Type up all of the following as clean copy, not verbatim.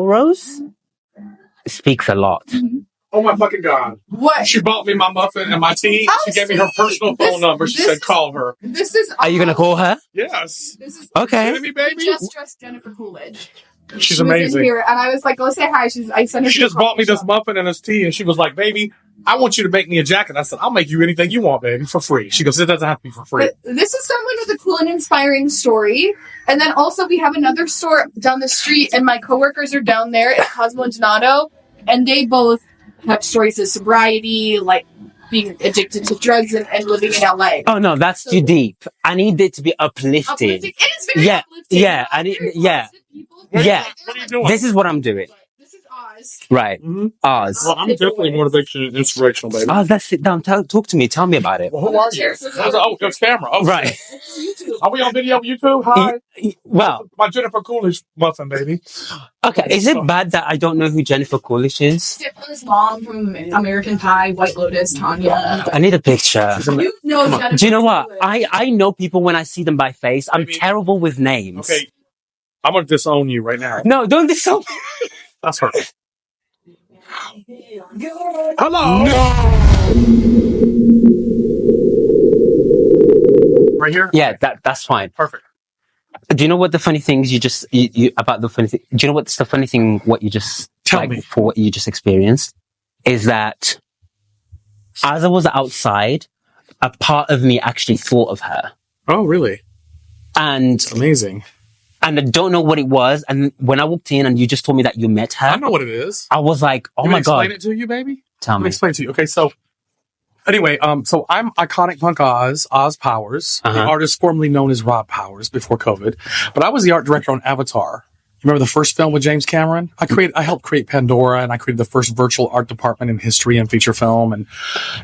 Rose speaks a lot. Oh my fucking God. What? She bought me my muffin and my tea. She gave me her personal phone number. She said, call her. This is. Are you gonna call her? Yes. This is Okay. Kidding me, baby? just dressed Jennifer Coolidge. She's She was amazing. in here, and I was like, "Go say hi." I sent her. She just bought me this muffin and this tea, and she was like, baby, I want you to make me a jacket. I said, I'll make you anything you want, baby, for free. She goes, it doesn't have to be for free. But this is someone with a cool and inspiring story. And then also we have another store down the street, and my coworkers are down there at Cosmo and Donato, and they both have stories of sobriety, like being addicted to drugs and living in LA. Oh no, that's too deep. I need it to be uplifting. It is very uplifting. Yeah, I need, yeah. Yeah. What are you doing? This is what I'm doing. This is Oz. Right. Mm-hmm. Oz. Well, I'm definitely motivational and inspirational, baby. Oz, let's sit down. Talk to me. Tell me about it. Well, who are you? Oh, it's camera. Oh, Right. Are we on video YouTube? Hi. Well, My Jennifer Coolidge muffin, baby. okay. Is it bad that I don't know who Jennifer Coolidge is? His mom from American Pie, White Lotus, Tanya. I need a picture. You know Jennifer. Do you know what? Coolidge. I know people when I see them by face. I'm terrible with names. Okay. I'm going to disown you right now. No, don't disown. That's her. Hello. Right here? Yeah, that's fine. Perfect. Do you know what the funny things you about the funny thing? Do you know what's the funny thing? What you just Tell me. For what you just experienced is that as I was outside, a part of me actually thought of her, Oh, really? and Amazing. I don't know what it was. And when I walked in and you just told me that you met her, I know what it is. I was like, "Oh You my want me to god!" explain it to you, baby? Tell Let me me. explain it to you. Okay, so anyway, so I'm Iconic Punk Oz Powers, the artist formerly known as Rob Powers before COVID. But I was the art director on Avatar. You remember the first film with James Cameron? I helped create Pandora, and I created the first virtual art department in history and feature film and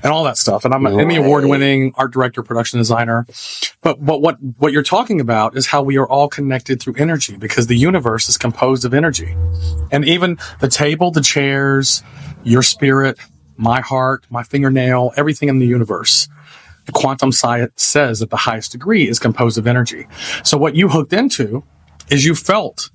all that stuff. And I'm an Emmy award-winning art director, production designer. But what you're talking about is how we are all connected through energy, because the universe is composed of energy. And even the table, the chairs, your spirit, my heart, my fingernail, everything in the universe, the quantum science says that the highest degree is composed of energy. So what you hooked into is you felt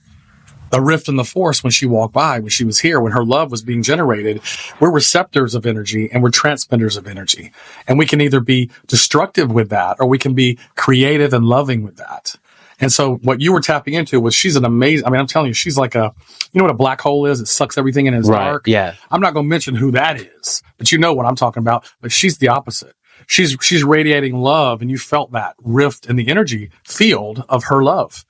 a rift in the force when she walked by, when she was here, when her love was being generated. We're receptors of energy and we're transmitters of energy. And we can either be destructive with that or we can be creative and loving with that. And so what you were tapping into was she's an amazing, I'm telling you, she's like you know what a black hole is? It sucks everything in its dark. Yeah. I'm not going to mention who that is, but you know what I'm talking about. But she's the opposite. She's radiating love, and you felt that rift in the energy field of her love.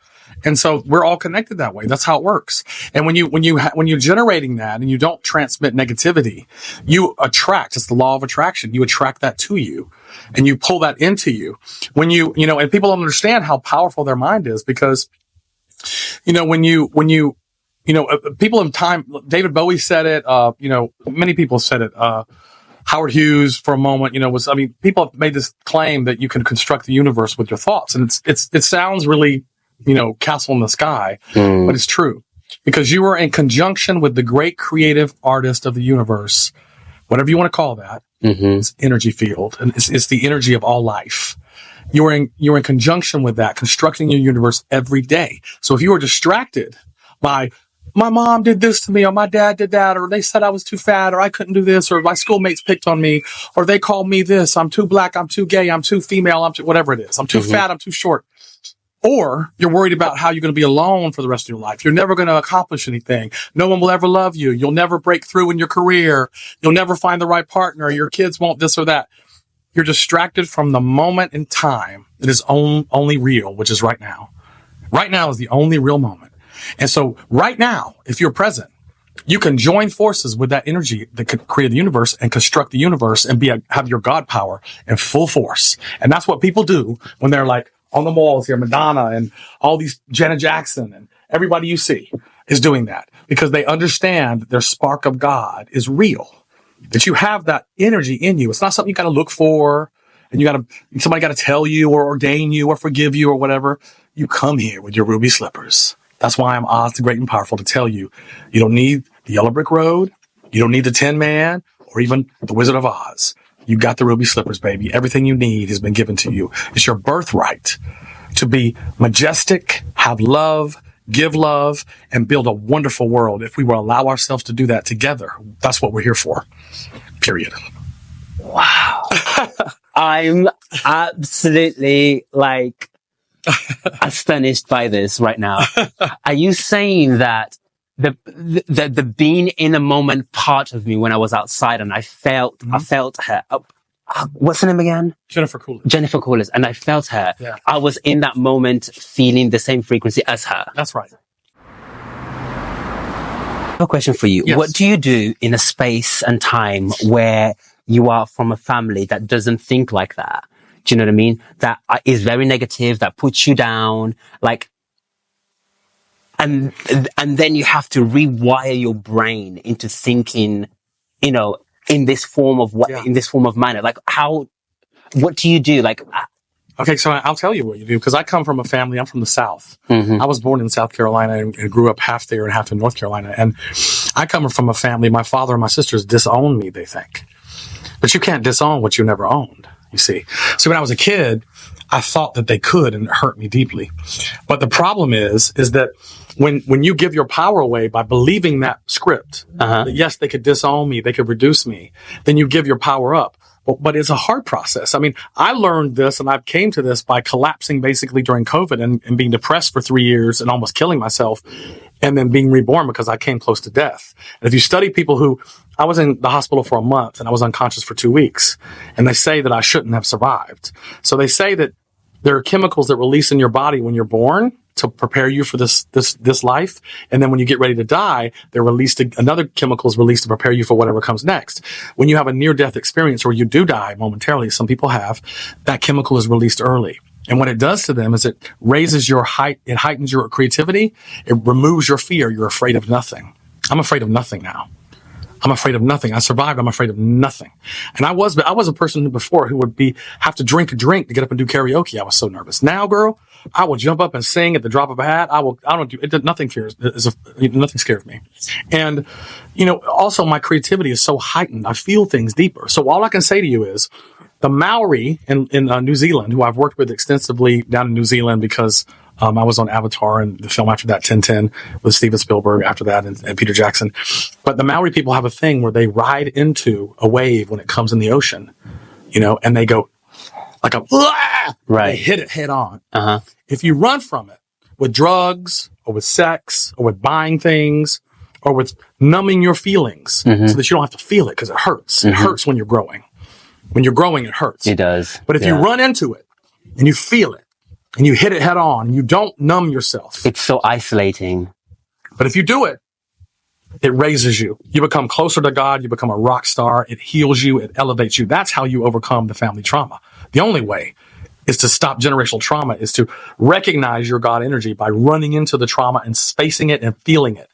And so we're all connected that way. That's how it works. And when you're generating that and you don't transmit negativity, you attract. It's the law of attraction. You attract that to you and you pull that into you. When and people don't understand how powerful their mind is, because, people in time, David Bowie said it, many people said it, Howard Hughes for a moment, people have made this claim that you can construct the universe with your thoughts. And it sounds really, castle in the sky, but it's true, because you are in conjunction with the great creative artist of the universe, whatever you want to call that. It's energy field, and it's the energy of all life. You're in conjunction with that, constructing your universe every day. So if you are distracted by my mom did this to me, or my dad did that, or they said I was too fat, or I couldn't do this, or my schoolmates picked on me, or they called me this, I'm too black, I'm too gay, I'm too female, I'm too whatever it is, I'm too fat, I'm too short. Or you're worried about how you're going to be alone for the rest of your life. You're never going to accomplish anything. No one will ever love you. You'll never break through in your career. You'll never find the right partner. Your kids won't this or that. You're distracted from the moment in time that is only real, which is right now. Right now is the only real moment. And so right now, if you're present, you can join forces with that energy that could create the universe and construct the universe and have your God power in full force. And that's what people do when they're like, on the malls here, Madonna and all these Janet Jackson and everybody you see is doing that, because they understand their spark of God is real, that you have that energy in you. It's not something you got to look for and somebody got to tell you or ordain you or forgive you or whatever. You come here with your ruby slippers. That's why I'm Oz the Great and Powerful, to tell you, you don't need the Yellow Brick Road. You don't need the Tin Man or even the Wizard of Oz. You got the ruby slippers, baby. Everything you need has been given to you. It's your birthright to be majestic, have love, give love, and build a wonderful world if we will allow ourselves to do that together. That's what we're here for. Period. Wow. I'm absolutely like astonished by this right now. Are you saying that the being in a moment part of me when I was outside and I felt her. What's her name again? Jennifer Coolidge. Jennifer Coolidge. And I felt her. Yeah. I was in that moment feeling the same frequency as her. That's right. I have a question for you. Yes. What do you do in a space and time where you are from a family that doesn't think like that? Do you know what I mean? That is very negative, that puts you down, like, and then you have to rewire your brain into thinking, you know, in this form of in this form of manner. Like, what do you do? Like, okay, so I'll tell you what you do, because I come from a family. I'm from the South. Mm-hmm. I was born in South Carolina and grew up half there and half in North Carolina. And I come from a family. My father and my sisters disown me, they think. But you can't disown what you never owned, you see. So when I was a kid, I thought that they could, and it hurt me deeply. But the problem is that when you give your power away by believing that script, that yes, they could disown me, they could reduce me, then you give your power up. But it's a hard process. I mean, I learned this and I came to this by collapsing basically during COVID and being depressed for 3 years and almost killing myself, and then being reborn because I came close to death. And if you study people I was in the hospital for a month and I was unconscious for 2 weeks, and they say that I shouldn't have survived. So they say that there are chemicals that release in your body when you're born to prepare you for this life. And then when you get ready to die, another chemical is released to prepare you for whatever comes next. When you have a near-death experience or you do die momentarily, some people have, that chemical is released early. And what it does to them is it raises your height, it heightens your creativity, it removes your fear. You're afraid of nothing. I'm afraid of nothing now. I'm afraid of nothing. I survived. I'm afraid of nothing. And I was a person before who would have to drink a drink to get up and do karaoke. I was so nervous. Now, girl, I will jump up and sing at the drop of a hat. Nothing scares me. And, also my creativity is so heightened. I feel things deeper. So all I can say to you is the Maori in New Zealand, who I've worked with extensively down in New Zealand because I was on Avatar and the film after that, 1010, with Steven Spielberg after that and Peter Jackson. But the Maori people have a thing where they ride into a wave when it comes in the ocean, and they go like right. They hit it head on. Uh-huh. If you run from it with drugs or with sex or with buying things or with numbing your feelings so that you don't have to feel it because it hurts. Mm-hmm. It hurts when you're growing. When you're growing, it hurts. It does. But if you run into it and you feel it, and you hit it head on, and you don't numb yourself. It's so isolating. But if you do it, it raises you. You become closer to God. You become a rock star. It heals you. It elevates you. That's how you overcome the family trauma. The only way is to stop generational trauma is to recognize your God energy by running into the trauma and spacing it and feeling it.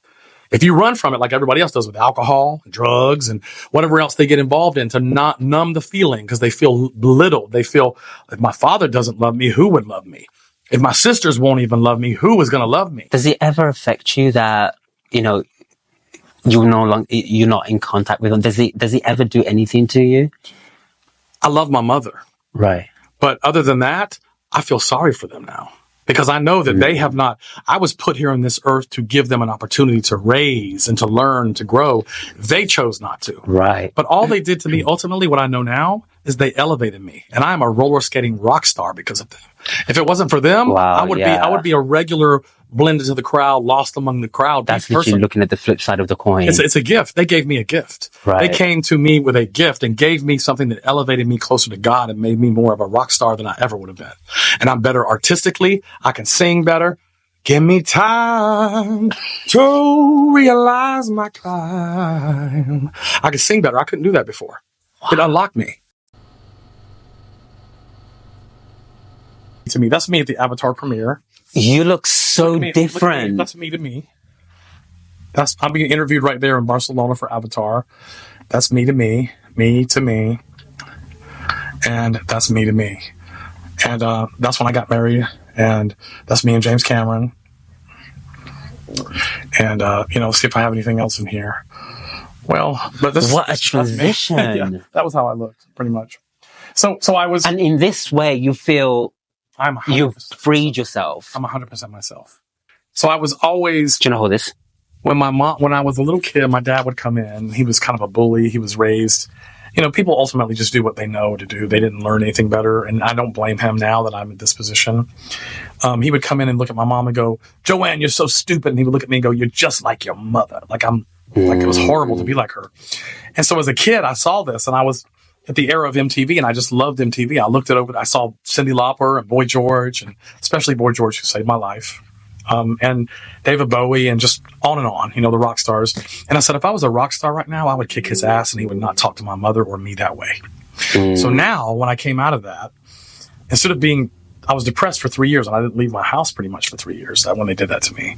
If you run from it like everybody else does with alcohol, drugs, and whatever else they get involved in to not numb the feeling because they feel belittled. They feel, if my father doesn't love me, who would love me? If my sisters won't even love me, who is going to love me? Does it ever affect you that, you're not in contact with them? Does it ever do anything to you? I love my mother. Right. But other than that, I feel sorry for them now. Because I know that they have not, I was put here on this earth to give them an opportunity to raise and to learn, to grow. They chose not to. Right. But all they did to me, ultimately, what I know now is they elevated me. And I am a roller skating rock star because of them. If it wasn't for them, I would be a regular blend into the crowd, lost among the crowd. That's literally looking at the flip side of the coin. It's a gift. They gave me a gift. Right. They came to me with a gift and gave me something that elevated me closer to God and made me more of a rock star than I ever would have been. And I'm better artistically. I can sing better. Give me time to realize my crime. I can sing better. I couldn't do that before. Wow. It unlocked me. To me, that's me at the Avatar premiere. You look so different. That's me to me. I'm being interviewed right there in Barcelona for Avatar. That's me to me to me. And that's me to me. And that's when I got married. And that's me and James Cameron. And, see if I have anything else in here. Well, but this what a transition. Yeah, that was how I looked, pretty much. So I was. And in this way, you feel you've freed yourself. I'm 100% myself. So I was always, Do you know who this? when I was a little kid, my dad would come in. He was kind of a bully. He was raised, people ultimately just do what they know to do. They didn't learn anything better. And I don't blame him now that I'm in this position. He would come in and look at my mom and go, "Joanne, you're so stupid." And he would look at me and go, "You're just like your mother." Like it was horrible to be like her. And so as a kid, I saw this, and I was at the era of MTV, and I just loved MTV. I looked it over. I saw Cyndi Lauper and Boy George, and especially Boy George, who saved my life. And David Bowie, and just on and on, the rock stars. And I said, if I was a rock star right now, I would kick his ass, and he would not talk to my mother or me that way. So now, when I came out of that, instead of I was depressed for 3 years, and I didn't leave my house pretty much for 3 years when they did that to me.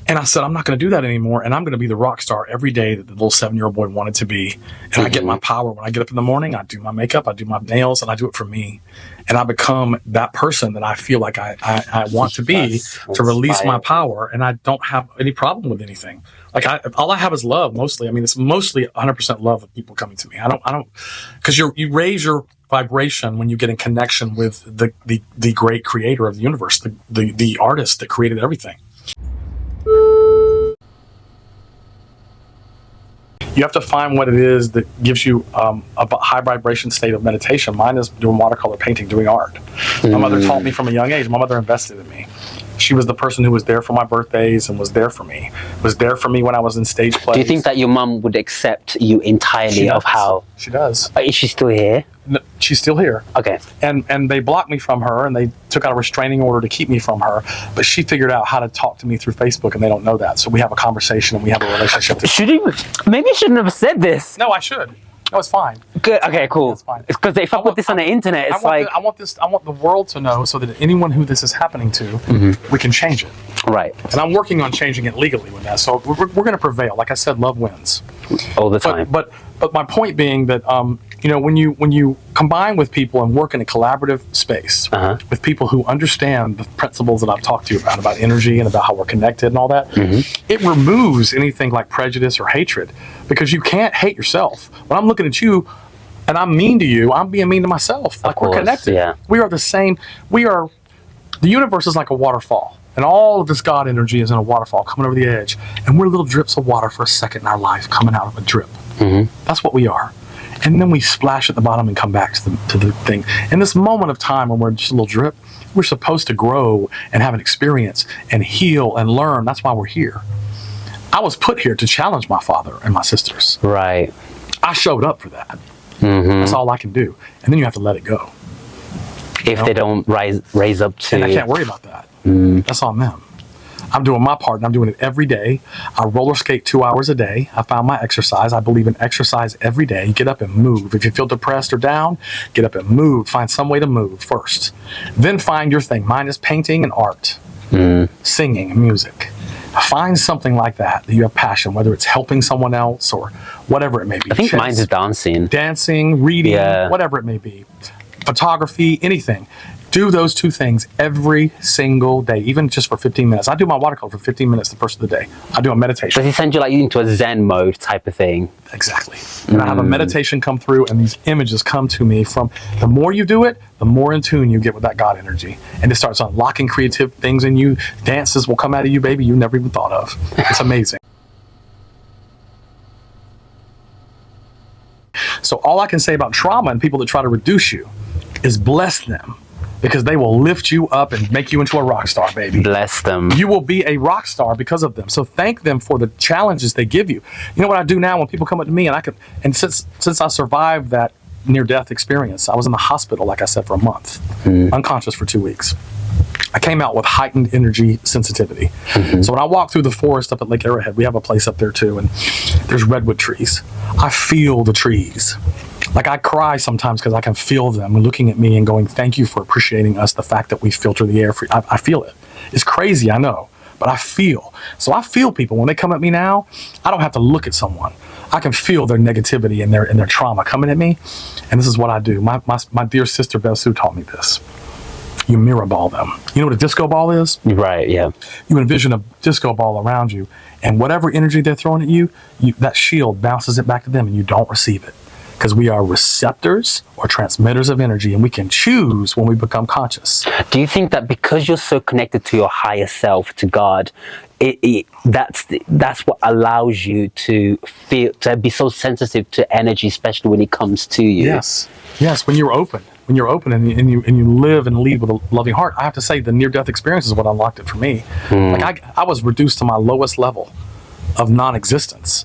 And I said, I'm not going to do that anymore. And I'm going to be the rock star every day that the little 7-year-old boy wanted to be. And I get my power when I get up in the morning. I do my makeup, I do my nails, and I do it for me. And I become that person that I feel like I want to be, to release my power. And I don't have any problem with anything. Like all I have is love mostly. I mean, it's mostly 100% love of people coming to me. I don't, because you raise your vibration when you get in connection with the great creator of the universe, the artist that created everything. You have to find what it is that gives you a high vibration state of meditation. Mine is doing watercolor painting, doing art. My mother taught me from a young age. My mother invested in me. She was the person who was there for my birthdays and was there for me. Was there for me when I was in stage plays. Do you think that your mum would accept you entirely of how? She does. Is she still here? No, she's still here. Okay. And they blocked me from her, and they took out a restraining order to keep me from her. But she figured out how to talk to me through Facebook, and they don't know that. So we have a conversation, and we have a relationship. Maybe you shouldn't have said this. No, I should. No, it's fine. Good. Okay, cool. It's fine. It's because if I put this on the internet, it's I want the world to know, so that anyone who this is happening to, we can change it. Right. And I'm working on changing it legally with that. So we're going to prevail. Like I said, love wins all the time. But my point being that when you combine with people and work in a collaborative space with people who understand the principles that I've talked to you about energy and about how we're connected and all that, it removes anything like prejudice or hatred, because you can't hate yourself. When I'm looking at you and I'm mean to you, I'm being mean to myself. Like, we're connected. Yeah. We are the same. The universe is like a waterfall. And all of this God energy is in a waterfall coming over the edge. And we're little drips of water for a second in our life coming out of a drip. That's what we are. And then we splash at the bottom and come back to the thing. In this moment of time when we're just a little drip, we're supposed to grow and have an experience and heal and learn. That's why we're here. I was put here to challenge my father and my sisters. Right. I showed up for that. That's all I can do. And then you have to let it go. If they don't raise up to... And I can't worry about that. That's on them. I'm doing my part, and I'm doing it every day. I roller skate 2 hours a day. I found my exercise. I believe in exercise every day. Get up and move. If you feel depressed or down, get up and move. Find some way to move first. Then find your thing. Mine is painting and art, singing and music. Find something like that you have passion, whether it's helping someone else or whatever it may be. I think mine is dancing. Dancing, reading, whatever it may be. Photography, anything. Do those two things every single day, even just for 15 minutes. I do my watercolor for 15 minutes the first of the day. I do a meditation. Does he send you into a Zen mode type of thing? Exactly. And I have a meditation come through, and these images come to me from, the more you do it, the more in tune you get with that God energy. And it starts unlocking creative things in you. Dances will come out of you, baby, you never even thought of. It's amazing. So all I can say about trauma and people that try to reduce you is bless them. Because they will lift you up and make you into a rock star, baby. Bless them. You will be a rock star because of them. So thank them for the challenges they give you. You know what I do now when people come up to me, and since I survived that near-death experience, I was in the hospital, like I said, for a month, unconscious for 2 weeks. I came out with heightened energy sensitivity. So when I walk through the forest up at Lake Arrowhead, we have a place up there too, and there's redwood trees. I feel the trees. Like, I cry sometimes because I can feel them looking at me and going, thank you for appreciating us, the fact that we filter the air for you. I feel it. It's crazy, I know, but I feel. So I feel people. When they come at me now, I don't have to look at someone. I can feel their negativity and their trauma coming at me. And this is what I do. My dear sister, Besu, taught me this. You mirror ball them. You know what a disco ball is? Right, yeah. You envision a disco ball around you, and whatever energy they're throwing at you, that shield bounces it back to them, and you don't receive it. because we are receptors or transmitters of energy, and we can choose when we become conscious. Do you think that because you're so connected to your higher self, to God, that's what allows you to be so sensitive to energy, especially when it comes to you? Yes. When you're open and you live and lead with a loving heart, I have to say the near-death experience is what unlocked it for me. Like I was reduced to my lowest level of non-existence.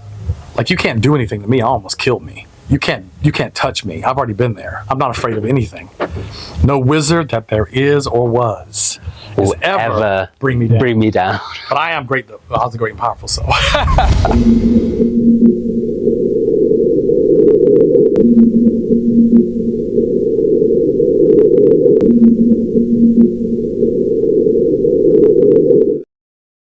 Like, you can't do anything to me. It almost killed me. You can't touch me. I've already been there. I'm not afraid of anything. No wizard that there is or was will ever bring me down. Bring me down. But I am great, though. I was great and powerful, so.